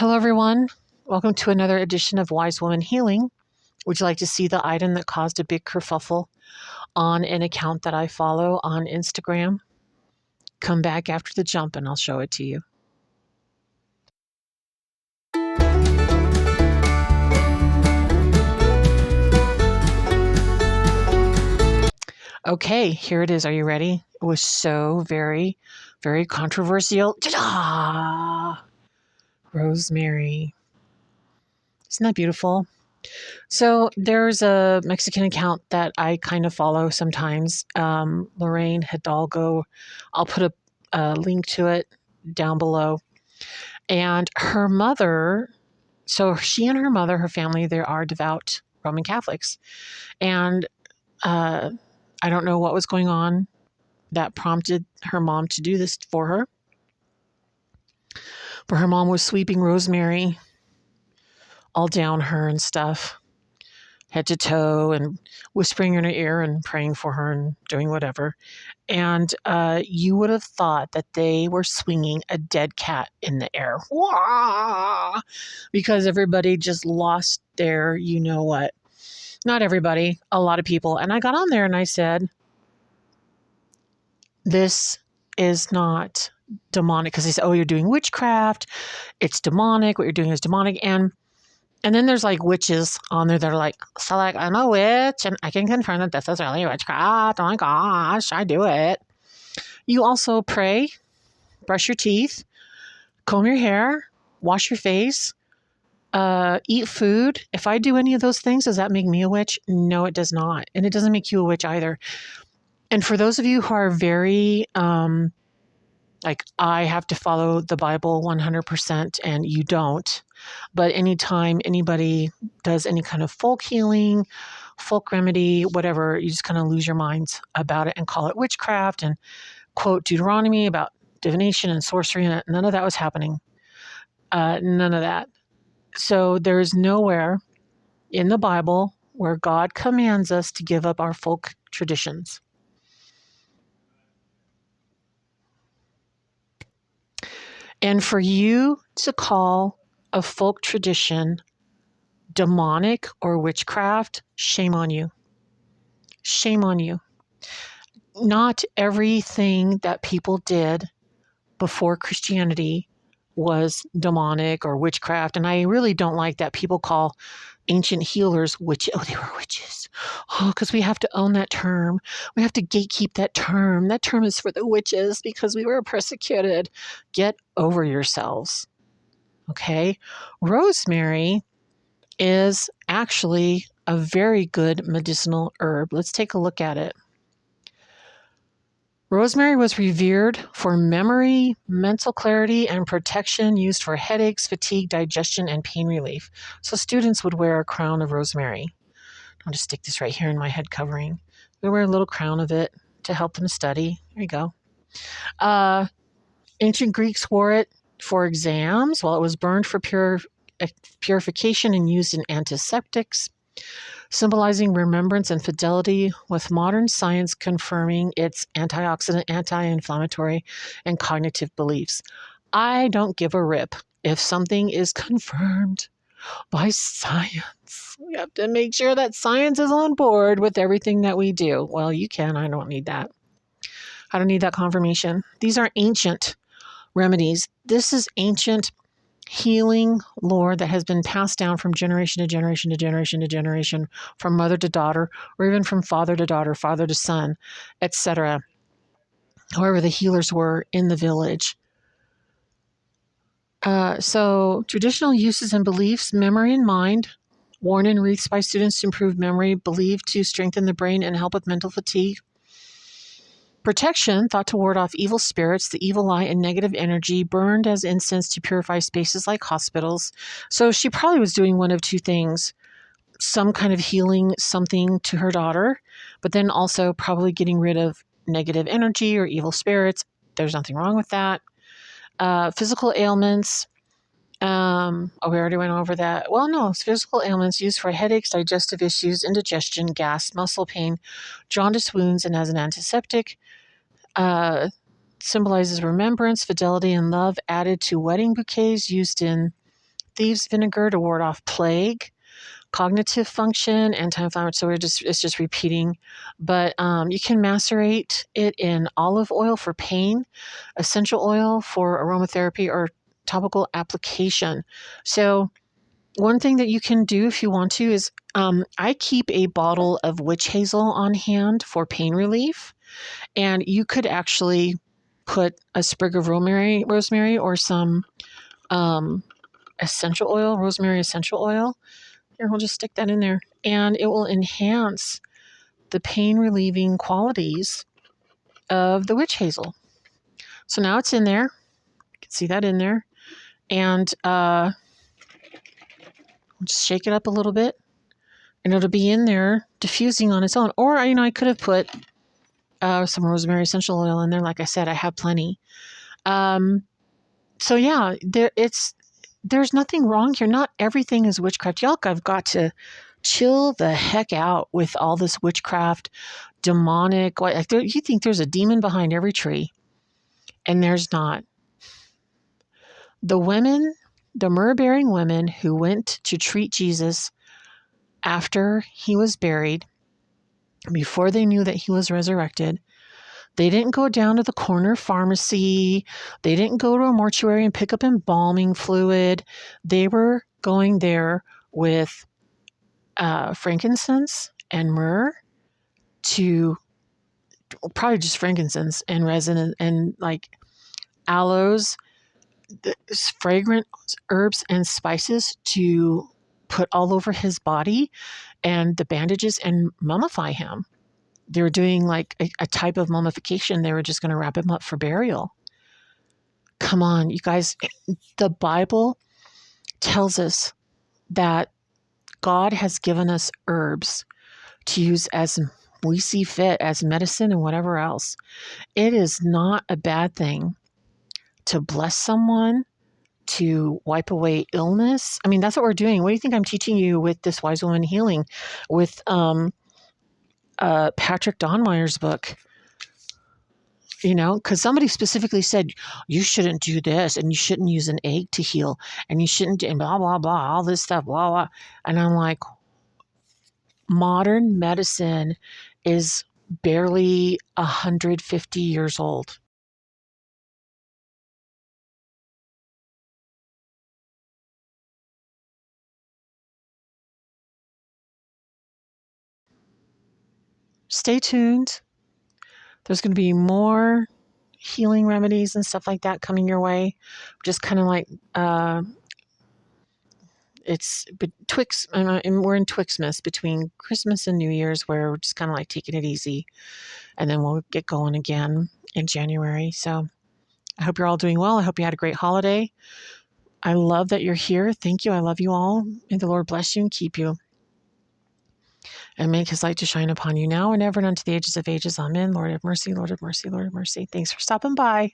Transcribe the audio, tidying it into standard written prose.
Hello, everyone. Welcome to another edition of Wise Woman Healing. Would you like to see the item that caused a big kerfuffle on an account that I follow on Instagram? Come back after the jump and I'll show it to you. Okay, here it is. Are you ready? It was so very, very controversial. Ta-da! Rosemary. Isn't that beautiful? So there's a Mexican account that I kind of follow sometimes, Lorraine Hidalgo. I'll put a link to it down below. And her mother, so she and her mother, her family, they are devout Roman Catholics. And I don't know what was going on that prompted her mom to do this for her. But her mom was sweeping Rosemary all down her and stuff, head to toe, and whispering in her ear and praying for her and doing whatever. And you would have thought that they were swinging a dead cat in the air. Wah! Because everybody just lost their, you know what. Not everybody, a lot of people. And I got on there and I said, this is not demonic. Because they said, oh, you're doing witchcraft. It's demonic. What you're doing is demonic. And then there's like witches on there that are like, so like, I'm a witch and I can confirm that this is really witchcraft. Oh my gosh, I do it. You also pray, brush your teeth, comb your hair, wash your face, eat food. If I do any of those things, does that make me a witch? No, it does not. And it doesn't make you a witch either. And for those of you who are very, like, I have to follow the Bible 100% and you don't. But anytime anybody does any kind of folk healing, folk remedy, whatever, you just kind of lose your minds about it and call it witchcraft and quote Deuteronomy about divination and sorcery, and none of that was happening. None of that. So there is nowhere in the Bible where God commands us to give up our folk traditions. And for you to call a folk tradition demonic or witchcraft, shame on you. Shame on you. Not everything that people did before Christianity was demonic or witchcraft. And I really don't like that people call ancient healers witches. Oh, they were witches. Oh, because we have to own that term. We have to gatekeep that term. That term is for the witches because we were persecuted. Get over yourselves. Okay? Rosemary is actually a very good medicinal herb. Let's take a look at it. Rosemary was revered for memory, mental clarity, and protection, used for headaches, fatigue, digestion, and pain relief. So students would wear a crown of rosemary. I'll just stick this right here in my head covering. They wear a little crown of it to help them study. There you go. Ancient Greeks wore it for exams, while it was burned for purification and used in antiseptics, symbolizing remembrance and fidelity, with modern science confirming its antioxidant, anti-inflammatory, and cognitive beliefs. I don't give a rip if something is confirmed by science. We have to make sure that science is on board with everything that we do. Well, you can. I don't need that. I don't need that confirmation. These are ancient remedies. This is ancient healing lore that has been passed down from generation to generation to generation to generation, from mother to daughter, or even from father to daughter, father to son, etc. However the healers were in the village. So traditional uses and beliefs: memory and mind, worn in wreaths by students to improve memory, believed to strengthen the brain and help with mental fatigue. Protection, thought to ward off evil spirits, the evil eye, and negative energy, burned as incense to purify spaces like hospitals. So she probably was doing one of two things: some kind of healing something to her daughter, but then also probably getting rid of negative energy or evil spirits. There's nothing wrong with that. Physical ailments. We already went over that. Well, no, it's physical ailments used for headaches, digestive issues, indigestion, gas, muscle pain, jaundice wounds, and as an antiseptic. Symbolizes remembrance, fidelity, and love, added to wedding bouquets, used in thieves vinegar to ward off plague, cognitive function, anti-inflammatory. So it's just repeating. But you can macerate it in olive oil for pain, essential oil for aromatherapy, or topical application. So one thing that you can do if you want to is I keep a bottle of witch hazel on hand for pain relief, and you could actually put a sprig of rosemary, or some essential oil, rosemary essential oil. Here, we'll just stick that in there, and it will enhance the pain relieving qualities of the witch hazel. So now it's in there. You can see that in there, and just shake it up a little bit, and it'll be in there diffusing on its own. Or I could have put some rosemary essential oil in there. Like I said, I have plenty. So yeah, there's nothing wrong here. Not everything is witchcraft. Y'all, I've got to chill the heck out with all this witchcraft, demonic. You think there's a demon behind every tree, and there's not. The women, the myrrh-bearing women who went to treat Jesus after he was buried, before they knew that he was resurrected, they didn't go down to the corner pharmacy. They didn't go to a mortuary and pick up embalming fluid. They were going there with frankincense and myrrh, to probably just frankincense and resin and like aloes, fragrant herbs and spices to put all over his body and the bandages and mummify him. They were doing like a type of mummification. They were just going to wrap him up for burial. Come on, you guys. The Bible tells us that God has given us herbs to use as we see fit, as medicine and whatever else. It is not a bad thing to bless someone, to wipe away illness. I mean, that's what we're doing. What do you think I'm teaching you with this Wise Woman Healing, with Patrick Donmeyer's book? Because somebody specifically said, you shouldn't do this, and you shouldn't use an egg to heal, and you shouldn't, and blah, blah, blah, all this stuff, blah, blah. And I'm like, modern medicine is barely 150 years old. Stay tuned. There's going to be more healing remedies and stuff like that coming your way. Just kind of like, it's Twix, and we're in Twixmas between Christmas and New Year's, where we're just kind of like taking it easy, and then we'll get going again in January. So I hope you're all doing well. I hope you had a great holiday. I love that you're here. Thank you. I love you all. May the Lord bless you and keep you, and make his light to shine upon you now and ever and unto the ages of ages. Amen. Lord have mercy, Lord have mercy, Lord have mercy. Thanks for stopping by.